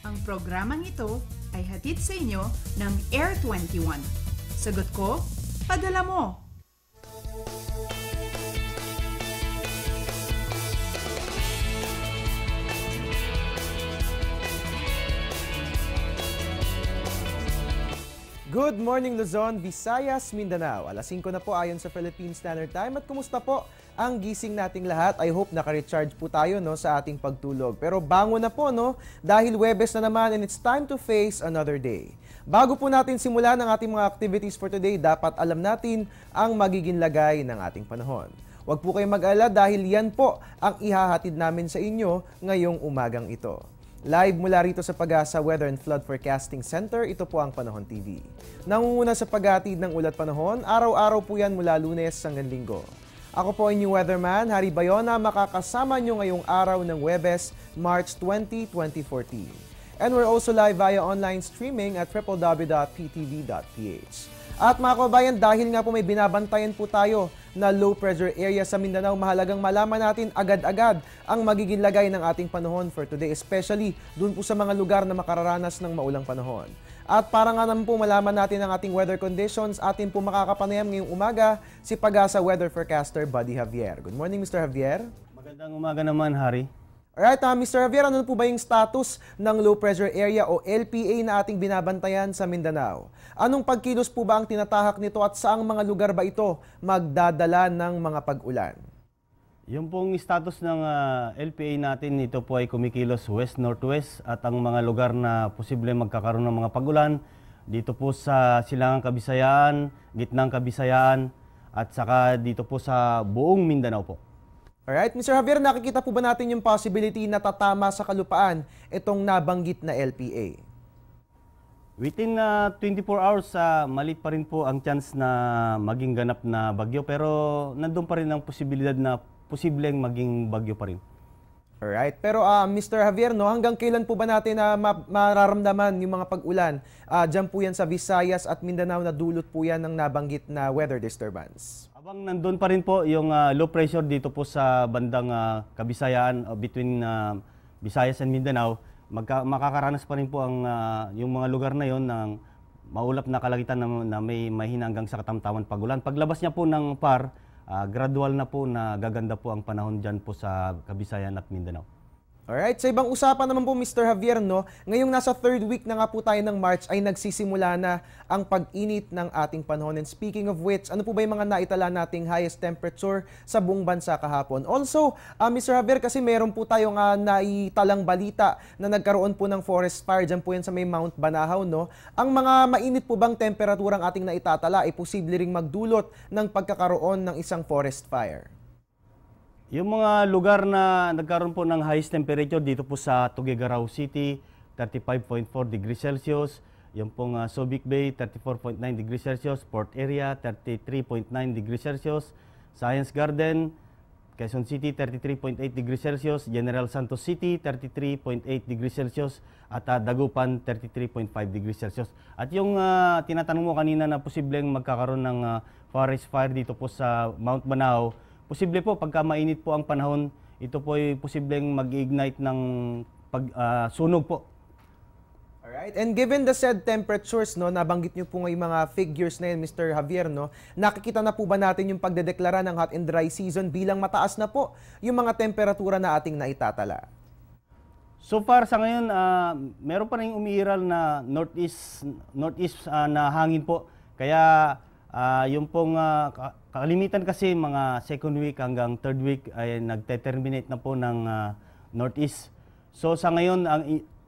Ang programang ito ay hatid sa inyo ng Air 21. Sagot ko, padala mo! Good morning Luzon, Visayas, Mindanao. Alas 5 na po ayon sa Philippine Standard Time. At kumusta po ang gising nating lahat? I hope naka-recharge po tayo sa ating pagtulog. Pero bango na po dahil Huwebes na naman and it's time to face another day. Bago po natin simulan ang ating mga activities for today, dapat alam natin ang magiging lagay ng ating panahon. Huwag po kayong mag-alala dahil yan po ang ihahatid namin sa inyo ngayong umagang ito. Live mula rito sa Pag-asa Weather and Flood Forecasting Center, ito po ang Panahon TV. Nangunguna sa paghatid ng ulat panahon, araw-araw po yan mula Lunes hanggang Linggo. Ako po inyong weatherman, Harry Bayona, makakasama nyo ngayong araw ng Huwebes, March 20, 2014. And we're also live via online streaming at www.ptv.ph. At mga kababayan, dahil nga po may binabantayan po tayo na low pressure area sa Mindanao, mahalagang malaman natin agad-agad ang magiging lagay ng ating panahon for today, especially dun po sa mga lugar na makararanas ng maulang panahon. At para nga naman po malaman natin ang ating weather conditions, atin po makakapanayam ngayong umaga si Pag-asa Weather Forecaster Buddy Javier. Good morning, Mr. Javier. Magandang umaga naman, Harry. Alright, Mr. Javier, ano po ba yung status ng low pressure area o LPA na ating binabantayan sa Mindanao? Anong pagkilos po ba ang tinatahak nito at saang mga lugar ba ito magdadala ng mga pag-ulan? Yung pong status ng LPA natin, ito po ay kumikilos west-northwest at ang mga lugar na posible magkakaroon ng mga pag-ulan dito po sa Silangang Kabisayaan, Gitnang Kabisayaan at saka dito po sa buong Mindanao po. Alright, Mr. Javier, nakikita po ba natin yung possibility na tatama sa kalupaan itong nabanggit na LPA? Within 24 hours, maliit pa rin po ang chance na maging ganap na bagyo pero nandun pa rin ang posibilidad na posibleng maging bagyo pa rin. Alright, pero Mr. Javier, hanggang kailan po ba natin na mararamdaman yung mga pag-ulan? Diyan po yan sa Visayas at Mindanao na dulot po yan ng nabanggit na weather disturbance. Habang nandun pa rin po yung low pressure dito po sa bandang Kabisayaan between Visayas and Mindanao, makakaranas pa rin po ang yung mga lugar na yon ng maulap na kalagitan na may mahina hanggang sa katamtaman pag-ulan. Paglabas niya po ng PAR, gradual na po na gaganda po ang panahon dyan po sa Kabisayaan at Mindanao. Alright, sa ibang usapan naman po Mr. Javier, ngayong nasa third week na nga po tayo ng March ay nagsisimula na ang pag-init ng ating panahon. And speaking of which, ano po ba yung mga naitala nating highest temperature sa buong bansa kahapon? Also, Mr. Javier, kasi meron po tayong naitalang balita na nagkaroon po ng forest fire, dyan po yan sa may Mount Banahaw, Ang mga mainit po bang temperaturang ating naitatala ay posible ring magdulot ng pagkakaroon ng isang forest fire? Yung mga lugar na nagkaroon po ng highest temperature dito po sa Tuguegarao City, 35.4 degrees Celsius. Yung pong Subic Bay, 34.9 degrees Celsius. Port Area, 33.9 degrees Celsius. Science Garden, Quezon City, 33.8 degrees Celsius. General Santos City, 33.8 degrees Celsius. At Dagupan, 33.5 degrees Celsius. At yung tinatanong mo kanina na posibleng magkakaroon ng forest fire dito po sa Mount Banahaw, posible po pagka mainit po ang panahon, ito po ay posibleng mag-ignite ng sunog po. Alright, and given the said temperatures, nabanggit nyo po ngayong mga figures na yun, Mr. Javier, nakikita na po ba natin yung pagdedeklara ng hot and dry season bilang mataas na po yung mga temperatura na ating naitatala? So far sa ngayon, meron pa rin umiiral na northeast na hangin po. Kaya yung pong kalimitan kasi mga second week hanggang third week ay nagte-terminate na po ng northeast. So sa ngayon,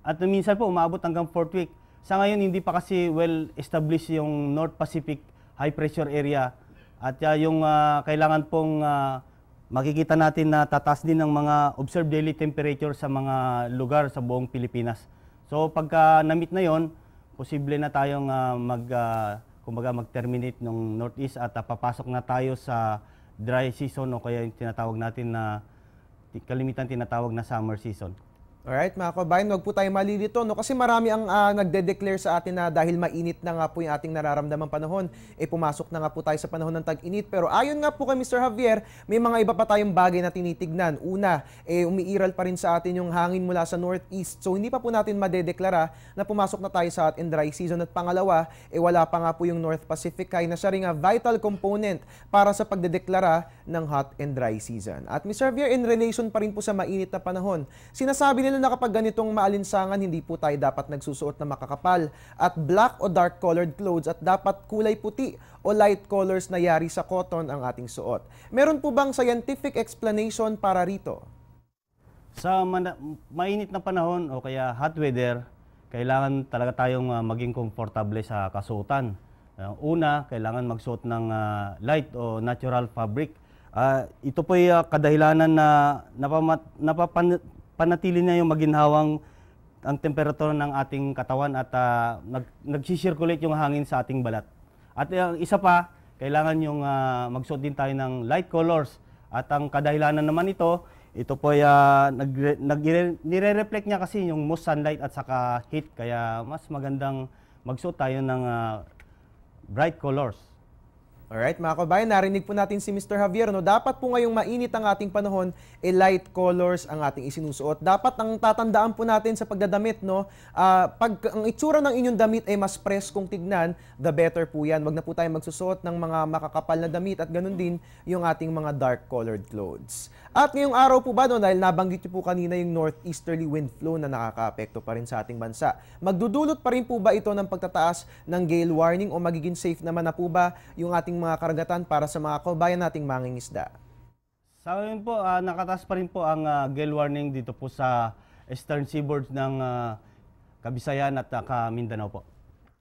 at minsan po umabot hanggang fourth week. Sa ngayon, hindi pa kasi well-established yung North Pacific high pressure area. At yung kailangan pong makikita natin na tataas din ng mga observed daily temperature sa mga lugar sa buong Pilipinas. So pagka na-meet na yon, posible na tayong mag-terminate ng northeast at papasok na tayo sa dry season o kaya yung tinatawag natin na kalimitan tinatawag na summer season. Alright, mga kabayan, huwag po tayo malilito, no? Kasi marami ang nagde-declare sa atin na dahil mainit na nga po yung ating nararamdamang panahon, pumasok na nga po tayo sa panahon ng tag-init. Pero ayon nga po kay Mr. Javier, may mga iba pa tayong bagay na tinitignan. Una, umiiral pa rin sa atin yung hangin mula sa northeast. So hindi pa po natin madedeklara na pumasok na tayo sa hot and dry season. At pangalawa, wala pa nga po yung North Pacific High na siya rin nga vital component para sa pagdedeklara ng hot and dry season. At Mr. Javier, in relation pa rin po sa mainit na panahon, sinasabi nila na kapag ganitong maalinsangan, hindi po tayo dapat nagsusuot na makakapal at black o dark colored clothes at dapat kulay puti o light colors na yari sa cotton ang ating suot. Meron po bang scientific explanation para rito? Sa mainit na panahon o kaya hot weather, kailangan talaga tayong maging komportable sa kasuotan. Una, kailangan magsuot ng light o natural fabric. Ito po ay kadahilanan na panatili na yung maginhawang ang temperatura ng ating katawan at nagsisirculate yung hangin sa ating balat. At isa pa, kailangan yung magsuot din tayo ng light colors. At ang kadahilanan naman ito po ay nire-reflect niya kasi yung most sunlight at saka heat. Kaya mas magandang magsuot tayo ng bright colors. Alright, mga kabayan, narinig po natin si Mr. Javier, no? Dapat po ngayong mainit ang ating panahon, light colors ang ating isinusuot. Dapat ang tatandaan po natin sa pagdadamit, no? Pag ang itsura ng inyong damit ay mas preskong tignan, the better po yan. Wag na po tayo magsusuot ng mga makakapal na damit at ganun din yung ating mga dark colored clothes. At ngayong araw po ba, no, dahil nabanggit niyo po kanina yung northeasterly wind flow na nakakaapekto pa rin sa ating bansa, magdudulot pa rin po ba ito ng pagtataas ng gale warning o magiging safe naman na po ba yung ating mga karagatan para sa mga kabayan nating mangingisda? Sa ngayon po, nakataas pa rin po ang gale warning dito po sa eastern seaboard ng Kabisayan at Mindanao po.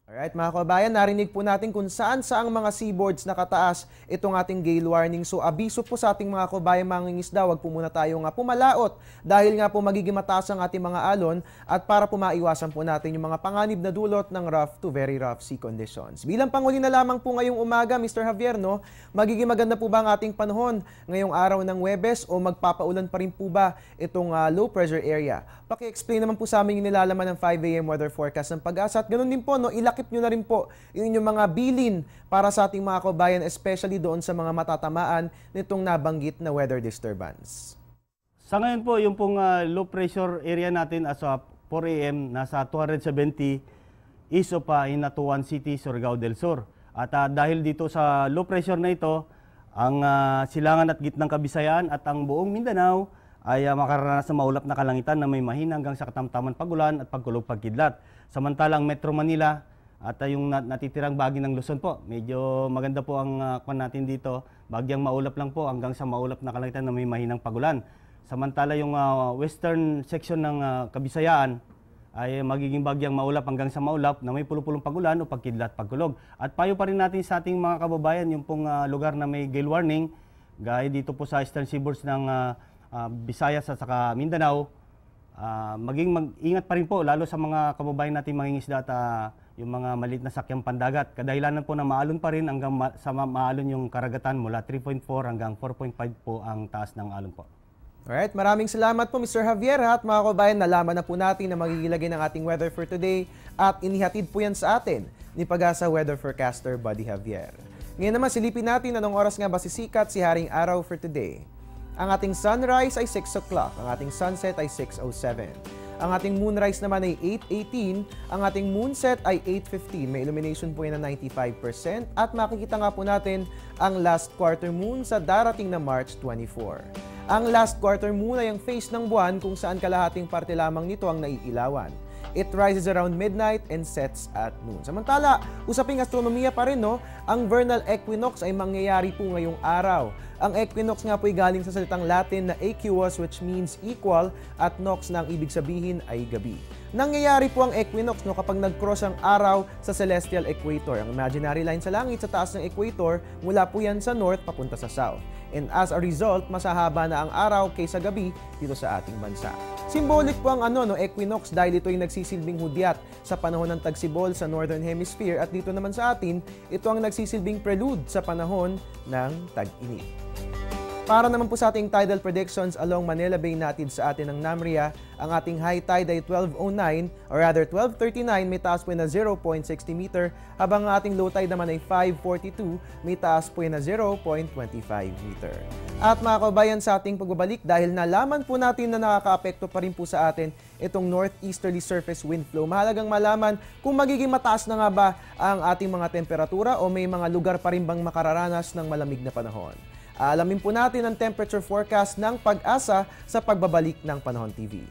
Alright, mga kabayan, narinig po natin kung saan-saang mga seaboards nakataas itong ating gale warning. So, abiso po sa ating mga kabayan mangingisda, wag po muna tayo pumalaot dahil nga po magiging mataas ang ating mga alon at para po maiwasan po natin yung mga panganib na dulot ng rough to very rough sea conditions. Bilang panghuli na lamang po ngayong umaga, Mr. Javier, no, magiging maganda po ba ang ating panahon ngayong araw ng Huwebes o magpapaulan pa rin po ba itong low pressure area? Paki-explain naman po sa amin yung nilalaman ng 5 AM weather forecast ng Pag-asa at ganun din po, no, ilakip nyo na rin po yung inyong mga bilin para sa ating mga kabayan, especially doon sa mga matatamaan nitong nabanggit na weather disturbance. Sa ngayon po, yung pong low pressure area natin as of 4 AM, nasa 270 east of Hinatuan City, Surigao del Sur. At dahil dito sa low pressure na ito, ang silangan at gitnang Kabisayan at ang buong Mindanao ay makararanas ng maulap na kalangitan na may mahina hanggang sa katamtaman pagulan at pagkulog pagkidlat. Samantalang Metro Manila at yung natitirang bahagi ng Luzon po, medyo maganda po ang kwan natin dito. Bagyang maulap lang po hanggang sa maulap na kalangitan na may mahinang pagulan. Samantala yung western section ng Kabisayaan ay magiging bagyang maulap hanggang sa maulap na may pulupulong pagulan o pagkidlat pagkulog. At payo pa rin natin sa ating mga kababayan yung pong lugar na may gale warning, gaya dito po sa eastern seaboards ng Visayas at saka Mindanao, maging mag-ingat pa rin po lalo sa mga kababayan natin mangingisda at yung mga maliit na sakyang pandagat. Kadahilanan po na maalon pa rin hanggang sa maalon yung karagatan mula 3.4 hanggang 4.5 po ang taas ng alon po. Alright, maraming salamat po Mr. Javier at mga kababayan, nalaman na po natin na magigilagay ng ating weather for today at inihatid po yan sa atin ni Pag-asa Weather Forecaster Buddy Javier. Ngayon naman silipin natin anong oras nga ba sisikat si Haring Araw for today. Ang ating sunrise ay 6 o'clock, ang ating sunset ay 6:07. Ang ating moonrise naman ay 8:18, ang ating moonset ay 8:15. May illumination po yan na 95% at makikita nga po natin ang last quarter moon sa darating na March 24. Ang last quarter moon ay ang phase ng buwan kung saan kalahating parte lamang nito ang naiilawan. It rises around midnight and sets at noon. Samantala, usaping astronomiya pa rin, no? Ang vernal equinox ay mangyayari po ngayong araw. Ang equinox nga po ay galing sa salitang Latin na equus, which means equal, at nox na ang ibig sabihin ay gabi. Nangyayari po ang equinox, no, kapag nag-cross ang araw sa celestial equator. Ang imaginary line sa langit sa taas ng equator, mula po yan sa north papunta sa south. And as a result, masahaba na ang araw kaysa gabi dito sa ating bansa. Symbolic po ang equinox dahil ito ay nagsisilbing hudyat sa panahon ng tagsibol sa Northern Hemisphere at dito naman sa atin, ito ang nagsisilbing prelude sa panahon ng tag-init. Para naman po sa ating tidal predictions along Manila Bay natin sa atin ng NAMRIA, ang ating high tide ay 12:09 or rather 12:39, may taas po na 0.60 meter, habang ang ating low tide naman ay 5:42, may taas po na 0.25 meter. At mga kabayan, sa ating pagbabalik, dahil nalaman po natin na nakakaapekto pa rin po sa atin itong northeasterly surface wind flow, mahalagang malaman kung magiging mataas na nga ba ang ating mga temperatura o may mga lugar pa rin bang makararanas ng malamig na panahon. Alamin po natin ang temperature forecast ng Pag-asa sa pagbabalik ng Panahon TV.